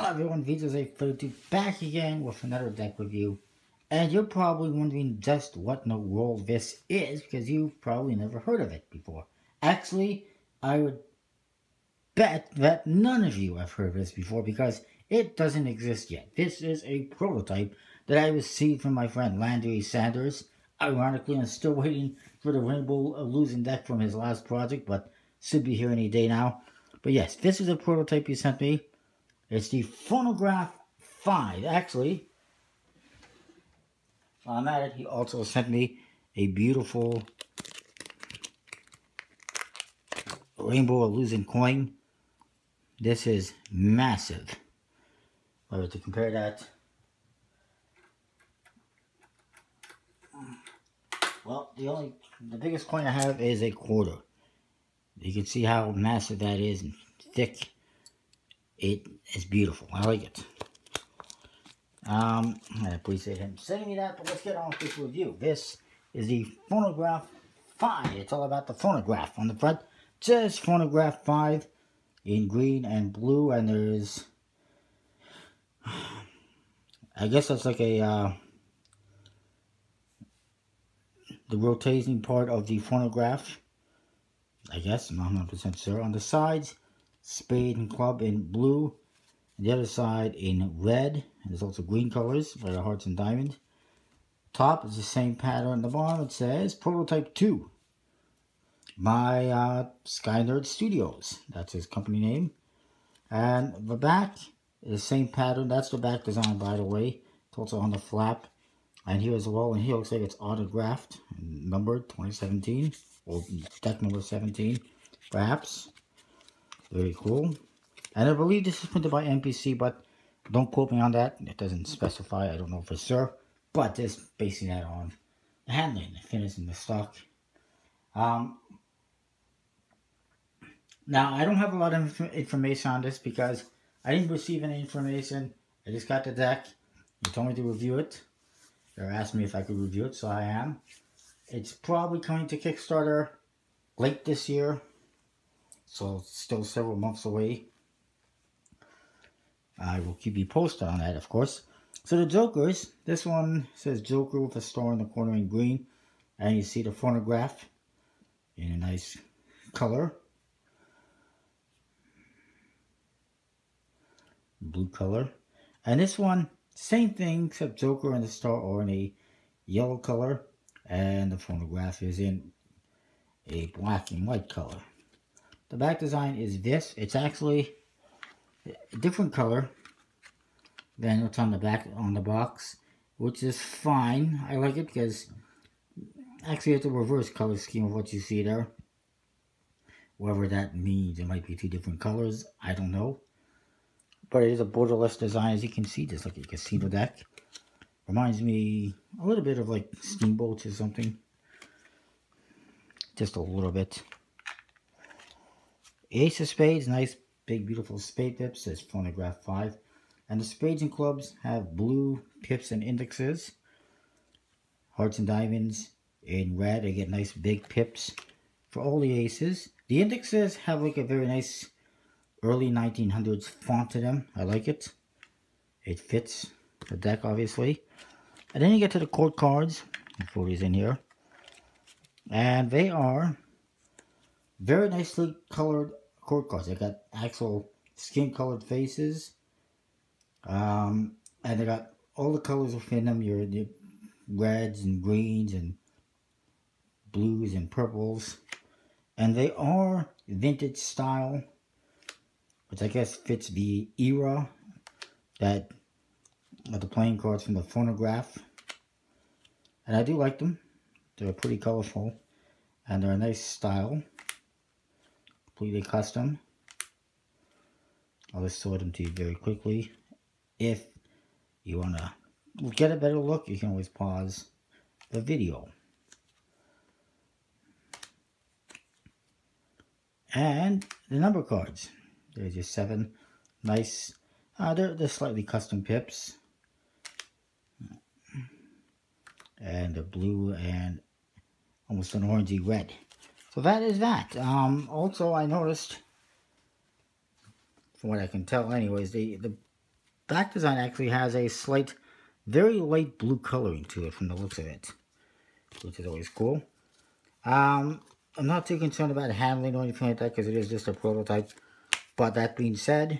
Hello everyone, Vito's 832 back again with another deck review. And you're probably wondering just what in the world this is because you've probably never heard of it before. Actually, I would bet that none of you have heard of this before because it doesn't exist yet. This is a prototype that I received from my friend Landry Sanders. Ironically, I'm still waiting for the Rainbow Illusion deck from his last project, but should be here any day now. But yes, this is a prototype he sent me. It's the Phonograph 5. Actually, while I'm at it, he also sent me a beautiful Rainbow Illusion coin. This is massive. If I were to compare that, well, the biggest coin I have is a quarter. You can see how massive that is and thick. It is beautiful. I like it. I appreciate him sending me that, but let's get on with this review. This is the Phonograph 5. It's all about the phonograph. On the front, it says Phonograph 5 in green and blue, and there's, I guess that's like a, the rotating part of the phonograph. I guess, I'm not 100% sure. On the sides, spade and club in blue. The other side in red, and there's also green colors for the hearts and diamond. Top is the same pattern. The bottom it says Prototype 2 by Sky Nerd Studios. That's his company name. And the back is the same pattern. That's the back design, by the way. It's also on the flap. And here as well, and here looks like it's autographed, numbered 2017, or deck number 17, perhaps. Very cool. And I believe this is printed by NPC, but don't quote me on that. It doesn't specify. I don't know for sure. But just basing that on the handling, the finish, and the stock. Now, I don't have a lot of information on this because I didn't receive any information. I just got the deck. They told me to review it. They asked me if I could review it, so I am. It's probably coming to Kickstarter late this year. So it's still several months away. I will keep you posted on that, of course. So the Jokers, this one says Joker with a star in the corner in green. And you see the phonograph in a nice color. Blue color. And this one, same thing, except Joker and the star are in a yellow color. And the phonograph is in a black and white color. The back design is this. It's actually a different color than what's on the back on the box, which is fine. I like it because actually it's a reverse color scheme of what you see there. Whatever that means, it might be two different colors. I don't know, but it is a borderless design, as you can see, just like a casino deck. Reminds me a little bit of like Steamboats or something, just a little bit. Ace of Spades, nice big beautiful spade pips, says Phonograph 5. And the spades and clubs have blue pips and indexes. Hearts and diamonds in red, they get nice big pips for all the aces. The indexes have like a very nice early 1900s font to them. I like it. It fits the deck, obviously. And then you get to the court cards. I'll throw these in here. And they are very nicely colored court cards. They got actual skin colored faces. And they got all the colors within them. Your reds and greens and blues and purples. And they are vintage style, which I guess fits the era that of the playing cards from the phonograph. And I do like them. They're pretty colorful. And they're a nice style. Completely custom. I'll just show them to you very quickly. If you want to get a better look, you can always pause the video. And the number cards. There's your 7. Nice. They're slightly custom pips. And the blue and almost an orangey red. So that is that. Also, I noticed, from what I can tell anyways, the back design actually has a slight, very light blue coloring to it from the looks of it, which is always cool. I'm not too concerned about handling or anything like that because it is just a prototype. But that being said,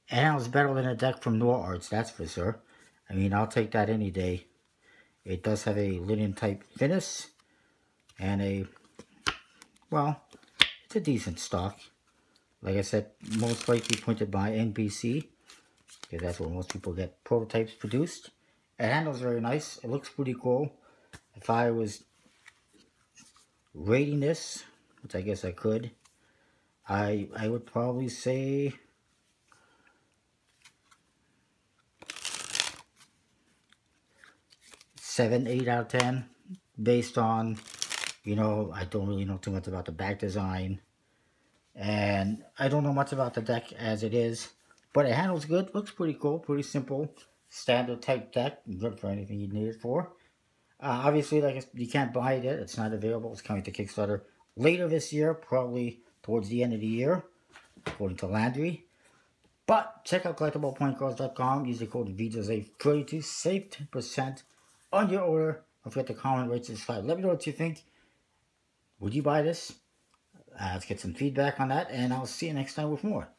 it handles better than a deck from Noir Arts, that's for sure. I mean, I'll take that any day. It does have a linen type finish and a, well, it's a decent stock. Like I said, most likely printed by NBC, because that's where most people get prototypes produced. It handles very nice. It looks pretty cool. If I was rating this, which I guess I could, I would probably say 7, 8 out of 10, based on, you know, I don't really know too much about the back design, and I don't know much about the deck as it is, but it handles good, looks pretty cool, pretty simple, standard type deck, good for anything you need it for. Obviously, like you can't buy it yet, it's not available, it's coming to Kickstarter later this year, probably towards the end of the year, according to Landry. But check out collectiblepointcards.com, use the code VJOSE32, save 10% on your order. Don't forget to comment, rate, subscribe. Let me know what you think. Would you buy this? Let's get some feedback on that, and I'll see you next time with more.